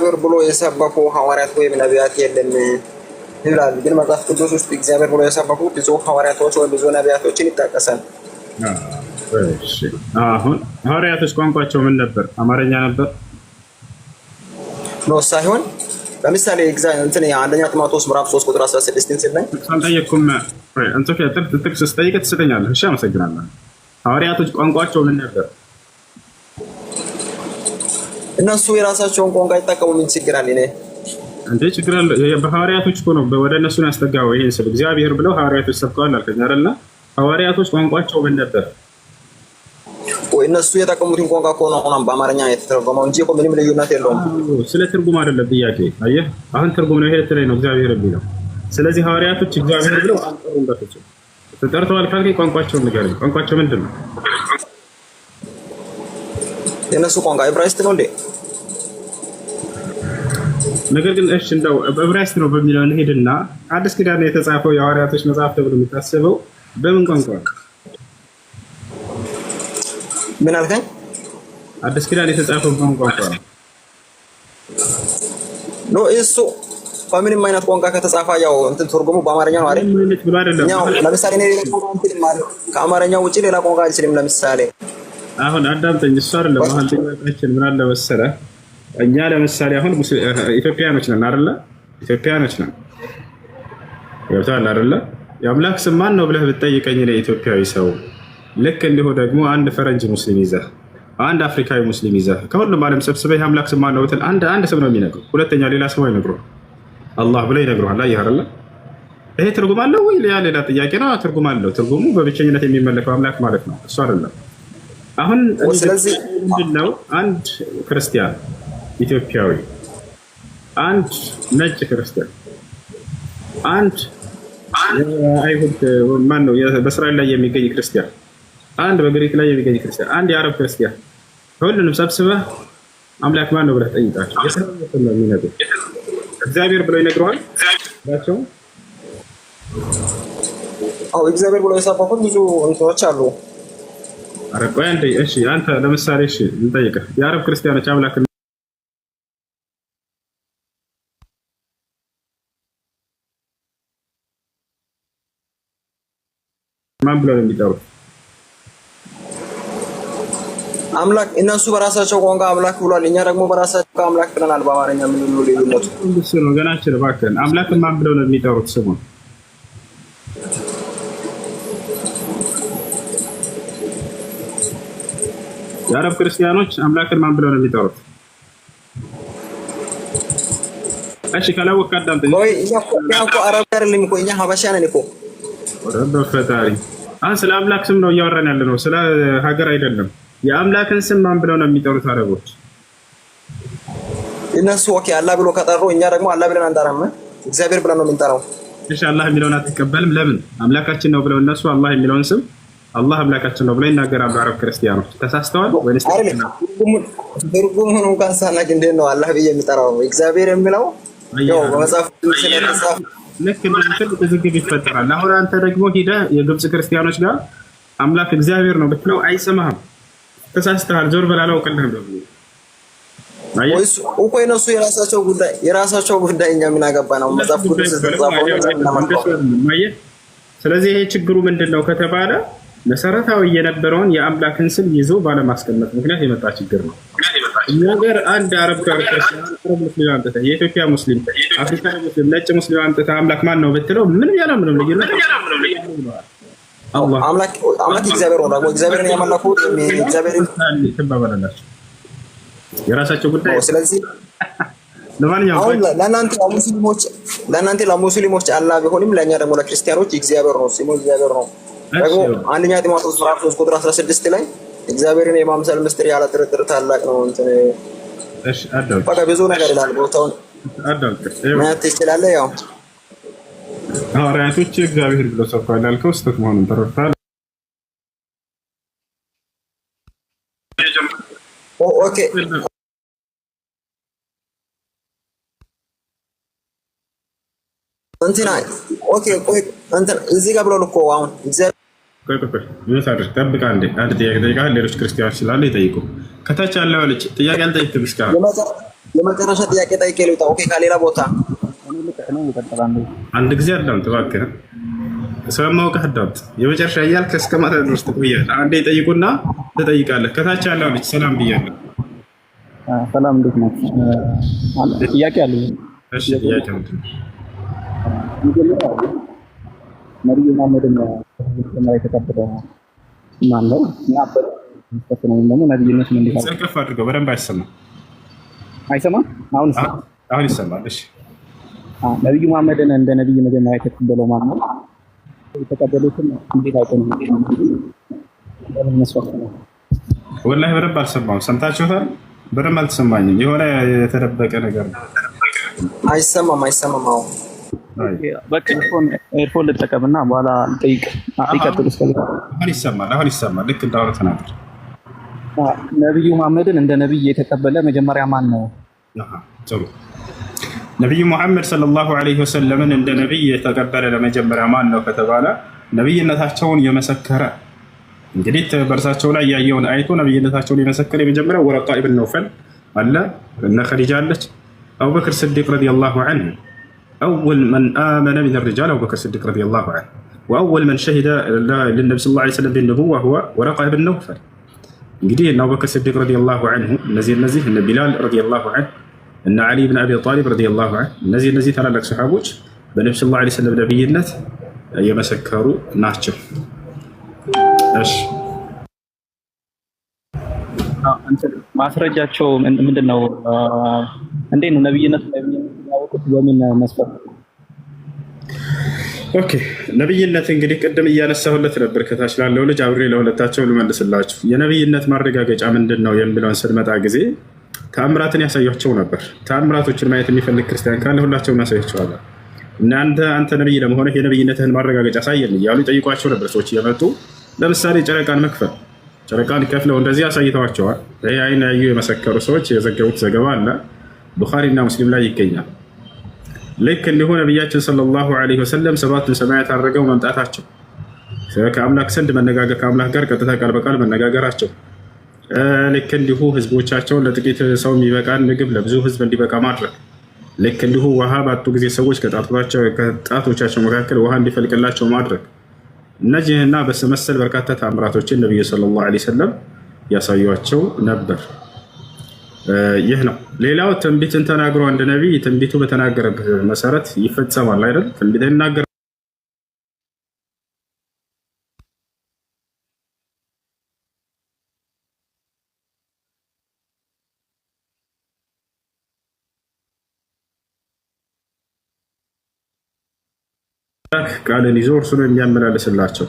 እግዚአብሔር ብሎ የሰበኩ ሐዋርያት ወይም ነቢያት የለም ይላል። ግን መጽሐፍ ቅዱስ ውስጥ እግዚአብሔር ብሎ የሰበኩ ብዙ ሐዋርያቶች ወይ ብዙ ነቢያቶችን ይጠቀሳል። እሺ አሁን ሐዋርያቶች ቋንቋቸው ምን ነበር? አማርኛ ነበር ነው ሳይሆን ለምሳሌ እንትን አንደኛ ጢሞቴዎስ ምዕራፍ 3 ቁጥር 16 ሲል ሳልጠየቅኩም አንተ ጥቅስ ስጠይቅ ትሰጠኛለህ። እሺ አመሰግናለሁ። ሐዋርያቶች ቋንቋቸው ምን ነበር? እነሱ የራሳቸውን ቋንቋ ይጠቀሙ። ምን ችግር አለ? እንዴ ችግር አለ? በሐዋርያቶች እኮ ነው ወደ እነሱ ያስጠጋው። ይሄን ስለ እግዚአብሔር ብለው ሐዋርያቶች ሰብከዋል አልከኝ አይደለ? ሐዋርያቶች ቋንቋቸው ምን ነበር? ወይ እነሱ የጠቀሙትን ቋንቋ እኮ ነው አሁን በአማርኛ የተተረጎመው እንጂ እኮ ምንም ልዩነት የለውም። ስለ ትርጉም አይደለም ጥያቄ። አየህ አሁን ትርጉም ነው ይሄ ላይ ነው እግዚአብሔር የሚለው። ስለዚህ ሐዋርያቶች እግዚአብሔር ብለው አንጠሩም። በፍጹም ተጠርተዋል ካልከኝ ቋንቋቸውን ንገረኝ። ቋንቋቸው ምንድን ነው? የነሱ ቋንቋ ዕብራይስጥ ነው እንዴ? ነገር ግን እሺ እንደው ዕብራይስጥ ነው በሚለው እንሄድና አዲስ ኪዳን የተጻፈው የሐዋርያቶች መጽሐፍ ተብሎ የሚታሰበው በምን ቋንቋ ነው? ምን አልከኝ? አዲስ ኪዳን የተጻፈው በምን ቋንቋ ነው? ነው እሱ በምንም አይነት ቋንቋ ከተጻፈ ያው እንትን ትርጉሙ በአማርኛ ነው አይደል? ምንት ብሎ አይደለም። ለምሳሌ እኔ ከአማርኛ ውጪ ሌላ ቋንቋ አልችልም። ለምሳሌ አሁን አዳምጠኝ። እሱ አይደለም አሁን ጥያቄያችን ምን አለ መሰለህ፣ እኛ ለምሳሌ አሁን ኢትዮጵያኖች ነን አይደለ? ኢትዮጵያኖች ነን ገብቶሃል አይደለ? የአምላክ ስም ማን ነው ብለህ ብትጠይቀኝ ለኢትዮጵያዊ ሰው ልክ እንዲሁ ደግሞ አንድ ፈረንጅ ሙስሊም ይዘህ አንድ አፍሪካዊ ሙስሊም ይዘህ ከሁሉም ዓለም ሰብስበህ የአምላክ ስም ማን ነው ብትል አንድ ስም ነው የሚነግሩህ። ሁለተኛ ሌላ ስም አይነግሩህም። አላህ ብለው ይነግሩሃል። አየህ አይደለ? ይሄ ትርጉም አለው ወይ? ሌላ ጥያቄ ነው። ትርጉም አለው። ትርጉሙ በብቸኝነት የሚመለከው አምላክ ማለት ነው። እሱ አይደለም። አሁን ስለዚህ ምንድነው አንድ ክርስቲያን ኢትዮጵያዊ፣ አንድ ነጭ ክርስቲያን፣ አንድ አይሁድ ማን ነው በእስራኤል ላይ የሚገኝ ክርስቲያን፣ አንድ በግሪክ ላይ የሚገኝ ክርስቲያን፣ አንድ የአረብ ክርስቲያን ሁሉንም ሰብስበህ አምላክ ማን ነው ብለህ ጠይቃቸው። የሰው ነው የሚነግሩህ። እግዚአብሔር ብለው ይነግሩሃል። ባቸው አው እግዚአብሔር ብለው የሰበኩት ብዙ እንትኖች አሉ። ኧረ ቆይ አንዴ። እሺ አንተ ለምሳሌ እሺ እንጠይቅህ የአረብ ክርስቲያኖች አምላክ ማን ብለው ነው የሚጠሩት? አምላክ እነሱ በራሳቸው ቋንቋ አምላክ ብሏል። እኛ ደግሞ በራሳቸው አምላክ ብለናል። በአማርኛ ምን ነው ልዩነቱ? እሱ ነው ገናችን። እባክህን አምላክ ማን ብለው ነው የሚጠሩት ስሙን? የአረብ ክርስቲያኖች አምላክን ማን ብለው ነው የሚጠሩት? እሺ ካላወቅህ አዳምጠኝ። ወይ እኛ እኮ አረብ አይደለም እኮ እኛ ሀበሻ ነን እኮ። ረብ ፈጣሪ አሁን ስለ አምላክ ስም ነው እያወራን ያለ ነው፣ ስለ ሀገር አይደለም። የአምላክን ስም ማን ብለው ነው የሚጠሩት አረቦች? እነሱ ኦኬ አላህ ብሎ ከጠሩ እኛ ደግሞ አላህ ብለን አንጠራም፣ እግዚአብሔር ብለን ነው የምንጠራው። እሺ አላህ የሚለውን አትቀበልም? ለምን? አምላካችን ነው ብለው እነሱ አላህ የሚለውን ስም አላህ አምላካችን ነው ብለው ይናገራሉ። አረብ ክርስቲያኖች ተሳስተዋል ወይስ? ትርጉሙን እንኳን ሳናውቅ እንዴት ነው አላህ ብዬ የሚጠራው? እግዚአብሔር የሚለው ያው በመጽሐፍ ስለተጻፈ ልክ እንደዚህ ትዝግብ ይፈጠራል። አሁን አንተ ደግሞ ሄደህ የግብጽ ክርስቲያኖች ጋር አምላክ እግዚአብሔር ነው ብትለው አይሰማህም። ተሳስተሃል፣ ዞር በል አላውቅልህም ደግሞ ወይስ እኮ የነሱ የራሳቸው ጉዳይ እኛ ምን አገባ ነው? መጽሐፍ ቅዱስ ተጻፈው ነው። ስለዚህ ይሄ ችግሩ ምንድነው ከተባለ መሰረታዊ የነበረውን የአምላክን ስም ይዞ ባለማስቀመጥ ምክንያት የመጣ ችግር ነው። እኛ ጋር አንድ አረብ ክርስቲያን፣ አረብ ሙስሊም አንተ፣ የኢትዮጵያ ሙስሊም፣ አፍሪካዊ ሙስሊም፣ ነጭ ሙስሊም አንተ አምላክ ማን ነው ብትለው ምንም ያለው ምንም ልዩነት አምላክ እግዚአብሔር ነው። ደግሞ እግዚአብሔርን ያመለኩት እግዚአብሔርን ተባባላላችሁ የራሳቸው ጉዳይ። ስለዚህ ለማንኛውም ለእናንተ ለሙስሊሞች አላህ ቢሆንም ለእኛ ደግሞ ለክርስቲያኖች እግዚአብሔር ነው፣ ስሙ እግዚአብሔር ነው። ደግሞ አንደኛ ጢሞቴዎስ ምዕራፍ 3 ቁጥር 16 ላይ እግዚአብሔርን የማምሰል ምስጢር ያለ ጥርጥር ታላቅ ነው። እንትን እሺ አዳም በቃ ብዙ ነገር ይላል። ቦታውን አዳም ማለት ትችላለህ። ያው ሐዋርያቶች እግዚአብሔር ብለው ሰብከዋል ያልከው ስህተት መሆኑን ተረድተሃል? ኦኬ እንትና ኦኬ ቆይ እንትን እዚህ ጋር ብለው እኮ አሁን እግዚአብሔር ቆይ ጠብቅ አንድ ጥያቄ ጠይቃለሁ። ሌሎች ክርስቲያኖች ስላሉ ይጠይቁ። ከታች ያለው ልጅ ጥያቄ አልጠይቅም እስካሁን የመጨረሻ ጥያቄ ጠይቄ ልውጣ። ኦኬ ከሌላ ቦታ አንድ ጊዜ አዳምጥ እባክህ፣ ስለማውቅህ አዳምጥ። የመጨረሻ እያልክ እስከ ማታ ድረስ ትቆያለህ። አንዴ ጠይቁና ትጠይቃለህ። ከታች ያለው ልጅ ሰላም ብያለሁ። ሰላም እንዴት ነው? ጥያቄ አለ። እሺ ጥያቄ ምንድን ነው? ነብዩ መሐመድን መጀመሪያ የተቀበለው ማን ነው? እና በተፈጠረው ደግሞ ነብዩነት ምን እንዲህ አለ? ከፍ አድርገው በደንብ አይሰማም። አይሰማም? አሁን ይሰማል። እሺ ነብዩ መሐመድን እንደ ነብይ መጀመሪያ የተቀበለው ማን ነው? የተቀበሉትም እንዴት አይተነው? ለምን መስዋዕት ነው? ወላሂ በደንብ አልሰማሁም። ሰምታችሁታል? በደንብ አልተሰማኝም። የሆነ የተደበቀ ነገር ነው። አይሰማም። አሁን በቃ ኤርፎን ልጠቀምና በኋላ ልጠይቅ። ይቀጥል። አሁን ይሰማል። ልክ እንዳወራ ተናገር። ነብዩ መሐመድን እንደ ነብይ የተቀበለ መጀመሪያ ማን ነው? ጥሩ። ነብዩ መሐመድ ሰለላሁ ዐለይሂ ወሰለምን እንደ ነብይ የተቀበለ ለመጀመሪያ ማን ነው ከተባለ ነብይነታቸውን የመሰከረ እንግዲህ በእርሳቸው ላይ ያየውን አይቶ ነብይነታቸውን የመሰከረ የመጀመሪያው ወረቃ ኢብኑ ነውፈል አለ፣ እነ ኸዲጃ አለች፣ አቡበክር ስዲቅ ረዲየላሁ ዐንሁ أول من آمن من الرجال أبو بكر الصديق رضي الله عنه، وأول من شهد للنبي صلى الله عليه وسلم بالنبوة هو ورقة بن نوفل. እንግዲህ እነ አቡበክር ስዲቅ ረዲየላሁ ዐንሁ እነዚህ እነ ቢላል ረዲየላሁ ዐንሁ እነ ዓሊ ብን አቢ ጣሊብ ረዲየላሁ ዐንሁ እነዚህ ታላላቅ ሰሓቦች በነብዩ ሰለላሁ ዐለይሂ ወሰለም ነብይነት የመሰከሩ ናቸው። እሺ ማስረጃቸው ምንድን ነው? እንዴት ነው ነብይነት ያወቁት? በምን መስፈርት? ኦኬ ነብይነት እንግዲህ ቅድም እያነሳሁለት ነበር ከታች ላለው ልጅ አብሬ ለሁለታቸው ልመልስላችሁ። የነብይነት ማረጋገጫ ምንድን ነው የሚለውን ስንመጣ ጊዜ ተአምራትን ያሳያቸው ነበር። ተአምራቶችን ማየት የሚፈልግ ክርስቲያን ካለ ሁላቸውን ያሳያቸዋለን። አንተ ነብይ ለመሆንህ የነብይነትህን ማረጋገጫ አሳየን እያሉ ይጠይቋቸው ነበር። ሰዎች እየመጡ ለምሳሌ ጨረቃን ከፍለው እንደዚህ አሳይተዋቸዋል። ይህ አይን ያዩ የመሰከሩ ሰዎች የዘገቡት ዘገባ አለ፣ ቡኻሪ እና ሙስሊም ላይ ይገኛል። ልክ እንዲሁ ነቢያችን ሰለላሁ ዐለይሂ ወሰለም ሰባቱን ሰማያት አድርገው መምጣታቸው፣ ከአምላክ ዘንድ መነጋገር፣ ከአምላክ ጋር ቀጥታ ቃል በቃል መነጋገራቸው፣ ልክ እንዲሁ ህዝቦቻቸውን ለጥቂት ሰው የሚበቃን ምግብ ለብዙ ህዝብ እንዲበቃ ማድረግ፣ ልክ እንዲሁ ውሃ ባጡ ጊዜ ሰዎች ከጣቶቻቸው መካከል ውሃ እንዲፈልቅላቸው ማድረግ፣ እነዚህና በመሰል በርካታ ተአምራቶችን ነቢዩ ሰለላሁ ዐለይሂ ወሰለም ያሳዩቸው ነበር። ይህ ነው። ሌላው ትንቢትን ተናግሮ አንድ ነቢይ ትንቢቱ በተናገረበት መሰረት ይፈጸማል አይደል? ትንቢት ይናገር ቃልን ይዞ እርሱን የሚያመላልስላቸው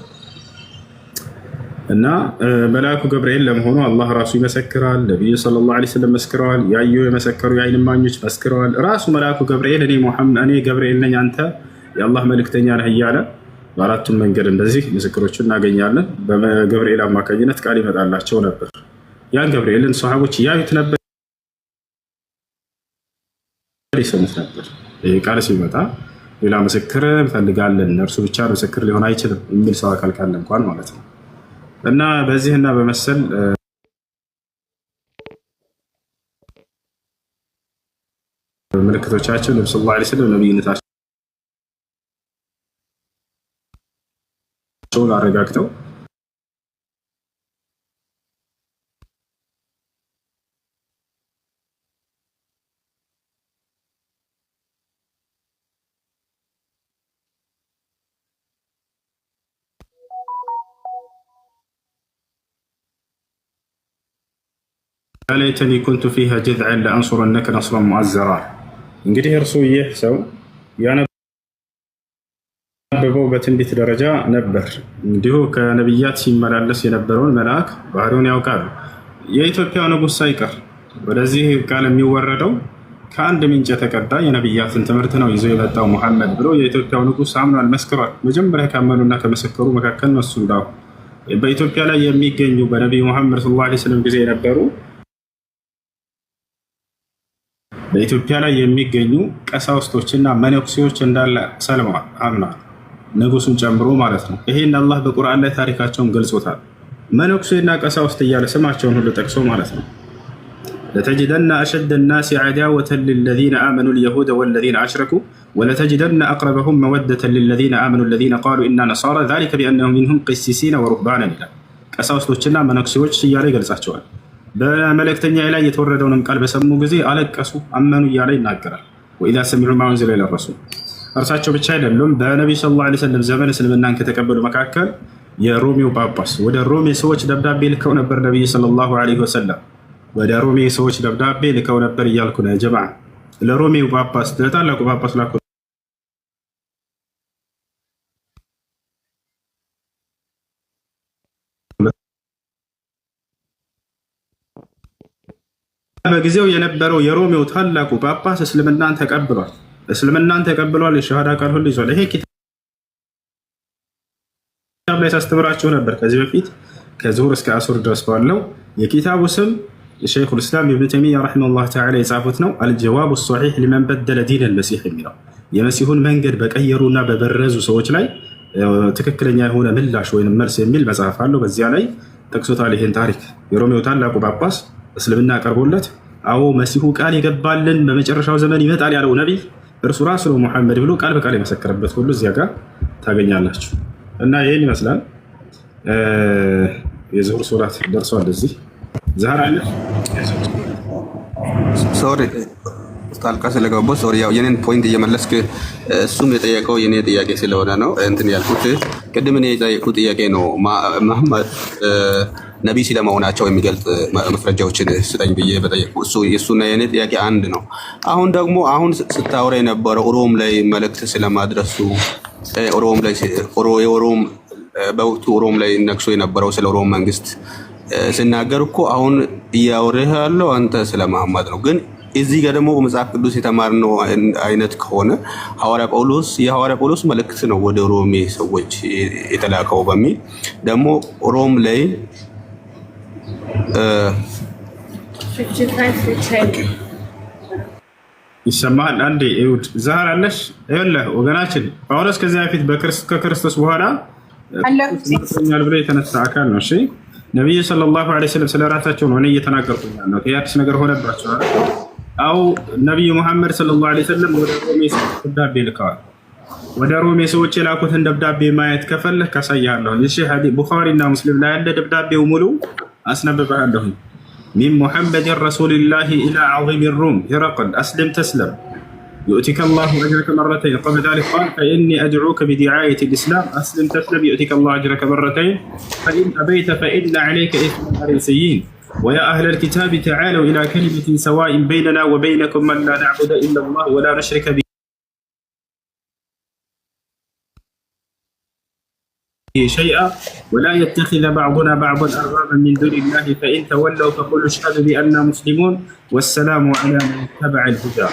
እና መልአኩ ገብርኤል ለመሆኑ አላህ ራሱ ይመሰክራል። ነቢዩ ሰለላሁ ዐለይሂ ወሰለም መስክረዋል። ያዩ የመሰከሩ የዓይን እማኞች መስክረዋል። ራሱ መልአኩ ገብርኤል እኔ ገብርኤል ነኝ አንተ የአላህ መልእክተኛ ነህ እያለ በአራቱም መንገድ እንደዚህ ምስክሮችን እናገኛለን። በገብርኤል አማካኝነት ቃል ይመጣላቸው ነበር። ያን ገብርኤልን ሰሃቦች ያዩት ነበር፣ ይሰሙት ነበር። ይህ ቃል ሲመጣ ሌላ ምስክር እንፈልጋለን፣ እርሱ ብቻ ምስክር ሊሆን አይችልም የሚል ሰው አካል ካለ እንኳን ማለት ነው። እና በዚህና በመሰል ምልክቶቻቸው ነብዩ ሰለላሁ ዐለይሂ ወሰለም ነብይነታቸውን አረጋግጠው ለይተኒ ኩንቱ ፊሃ ጀዝዐን ለአንሱረነከ ነስረን ሙዐዘራ። እንግዲህ እርሱ ይህ ሰው ያነበበው በትንቢት ደረጃ ነበር። እንዲሁ ከነቢያት ሲመላለስ የነበረውን መልአክ ባህሪውን ያውቃሉ። የኢትዮጵያው ንጉሥ ሳይቀር ወደዚህ ቃል የሚወረደው ከአንድ ምንጭ የተቀዳ የነቢያትን ትምህርት ነው ይዞ የመጣው ሙሐመድ ብሎ የኢትዮጵያው ንጉሥ አምኗል፣ መስክሯል። መጀመሪያ ካመኑና ከመሰከሩ መካከል ነው እሱ። እንዳሁ በኢትዮጵያ ላይ የሚገኙ በነቢዩ ሙሐመድ ሰለላሁ ዐለይሂ ወሰለም ጊዜ የነበሩ በኢትዮጵያ ላይ የሚገኙ ቀሳውስቶችና መነኩሴዎች እንዳለ ሰልመዋል፣ አምነዋል፣ ንጉሱን ጨምሮ ማለት ነው። ይሄን አላህ በቁርአን ላይ ታሪካቸውን ገልጾታል። መነኩሴና ቀሳውስት እያለ ስማቸውን ሁሉ ጠቅሶ ማለት ነው። ለተጅደነ አሸደ ናሲ ዐዳወተን ሊለዚነ አመኑ ልየሁደ ወለዚነ አሽረኩ ወለተጅደነ አቅረበሁም መወደተን ሊለዚነ አመኑ ለዚነ ቃሉ ኢና ነሳራ ዛሊከ ቢአነሁ ሚንሁም ቂሲሲነ ወሩህባነን ይላል። ቀሳውስቶችና መነኩሴዎች እያለ ይገልጻቸዋል። በመልእክተኛ ላይ የተወረደውንም ቃል በሰሙ ጊዜ አለቀሱ፣ አመኑ እያለ ይናገራል። ወኢዛ ሰሚዑ ማ ኡንዚለ ኢለ ረሱል። እርሳቸው ብቻ አይደሉም። በነቢዩ ሰለላሁ ዐለይሂ ወሰለም ዘመን እስልምናን ከተቀበሉ መካከል የሮሜው ጳጳስ ወደ ሮሜ ሰዎች ደብዳቤ ልከው ነበር። ነቢዩ ሰለላሁ ዐለይሂ ወሰለም ወደ ሮሜ ሰዎች ደብዳቤ ልከው ነበር እያልኩ ነው ጀማዓ። ለሮሜው ጳጳስ ለታላቁ ጳጳስ ላኩ። በጊዜው የነበረው የሮሜው ታላቁ ጳጳስ እስልምናን ተቀብሏል። የሸሃዳ ቃል ሁሉ ይዟል። ይሄ ኪታብ ላይ ሳስተምራችሁ ነበር ከዚህ በፊት ከዙሁር እስከ አሱር ድረስ ባለው የኪታቡ ስም ሸይኹል ኢስላም ኢብኑ ተይሚያ ረሒመሁላህ ተዓላ የጻፉት ነው። አልጀዋቡ ሶሒሕ ሊመን በደለ ዲን አልመሲሕ የሚለው የመሲሁን መንገድ በቀየሩና በበረዙ ሰዎች ላይ ትክክለኛ የሆነ ምላሽ ወይም መልስ የሚል መጽሐፍ አለው። በዚያ ላይ ጠቅሶታል ይህን ታሪክ። የሮሜው ታላቁ ጳጳስ እስልምና ቀርቦለት አዎ መሲሁ ቃል የገባልን በመጨረሻው ዘመን ይመጣል ያለው ነቢይ እርሱ ራሱ ነው ሙሐመድ ብሎ ቃል በቃል የመሰከረበት ሁሉ እዚያ ጋር ታገኛላችሁ። እና ይህን ይመስላል። የዙሁር ሶላት ደርሷል። እዚህ ዛህራ አለ ሶሪ ጣልቃ ስለገባሁ ሶሪ። ያው የኔን ፖይንት እየመለስክ እሱም የጠየቀው የኔ ጥያቄ ስለሆነ ነው እንትን ያልኩት። ቅድም እኔ የጠየቁት ጥያቄ ነው መሐመድ ነቢይ ስለመሆናቸው የሚገልጽ ማስረጃዎችን ስጠኝ ብዬ በጠየቁ እሱና የኔ ጥያቄ አንድ ነው። አሁን ደግሞ ስታወራ የነበረው ሮም ላይ መልእክት ስለማድረሱ ሮም በወቅቱ ሮም ላይ ነግሶ የነበረው ስለ ሮም መንግስት ስናገር እኮ አሁን እያወራህ ያለው አንተ ስለ መሐመድ ነው። ግን እዚህ ጋር ደግሞ በመጽሐፍ ቅዱስ የተማርነው አይነት ከሆነ የሐዋርያ ጳውሎስ መልእክት ነው ወደ ሮሜ ሰዎች የተላከው በሚል ደግሞ ሮም ላይ ይሰማል። አንዴ ይሁድ ዛህር አለሽ ይኸውልህ ወገናችን ጳውሎስ ከዚያ በፊት ከክርስቶስ በኋላ አለኛል ብሎ የተነሳ አካል ነው። እሺ ነብዩ ሰለላሁ ዐለይሂ ወሰለም ስለራሳቸው ነው እኔ እየተናገርኩኝ ያለው። ያክስ ነገር ሆነባቸው አይደል? አው ነብዩ መሐመድ ሰለላሁ ዐለይሂ ወሰለም ወደ ሮሜ ሰዎች ደብዳቤ ልከዋል። ወደ ሮሜ ሰዎች የላኩትን ደብዳቤ ማየት ከፈለህ ካሳያለሁ። እሺ ቡኻሪ እና ሙስሊም ላይ ያለ ደብዳቤው ሙሉ አስነብብሃለሁ። من محمد رسول الله إلى عظيم الروم هرقل أسلم تسلم يؤتك الله أجرك مرتين. قبل ذلك قال فإني أدعوك بدعاية الإسلام أسلم تسلم يؤتك الله أجرك مرتين فإن أبيت فإن عليك إثم الفريسيين ويا أهل الكتاب تعالوا إلى كلمة سواء بيننا وبينكم من لا نعبد إلا الله ولا نشرك به شيئا ولا يتخذ بعضنا بعضا أربابا من دون الله فإن تولوا فقولوا اشهدوا بأننا مسلمون والسلام على من اتبع الهدى.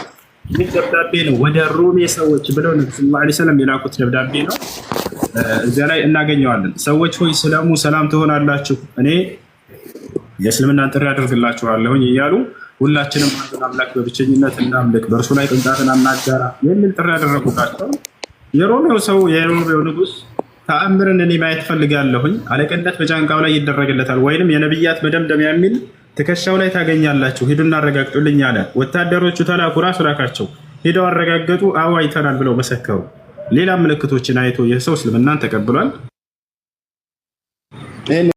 ይህ ደብዳቤ ነው ወደ ሮሜ ሰዎች ብለው ነብዩ ሰለላሁ ዐለይሂ ወሰለም የላኩት ደብዳቤ ነው። እዚያ ላይ እናገኘዋለን። ሰዎች ሆይ ሰላሙ ሰላም ትሆናላችሁ፣ እኔ የእስልምናን ጥሪ አደርግላችኋለሁኝ እያሉ ሁላችንም አንዱን አምላክ በብቸኝነት እናምልክ፣ በእርሱ ላይ ቅንጣትን አናጋራ የሚል ጥሪ ያደረጉላቸው የሮሜው ንጉስ ተአምርን እኔ ማየት ፈልጋለሁኝ፣ አለቅነት በጫንቃው ላይ ይደረግለታል ወይንም የነብያት መደምደሚያ የሚል ትከሻው ላይ ታገኛላችሁ፣ ሂዱና አረጋግጡልኝ አለ። ወታደሮቹ ተላኩ፣ ራሱ ላካቸው። ሄደው አረጋገጡ፣ አዎ አይተናል ብለው መሰከሩ። ሌላ ምልክቶችን አይቶ ይህ ሰው እስልምናን ተቀብሏል።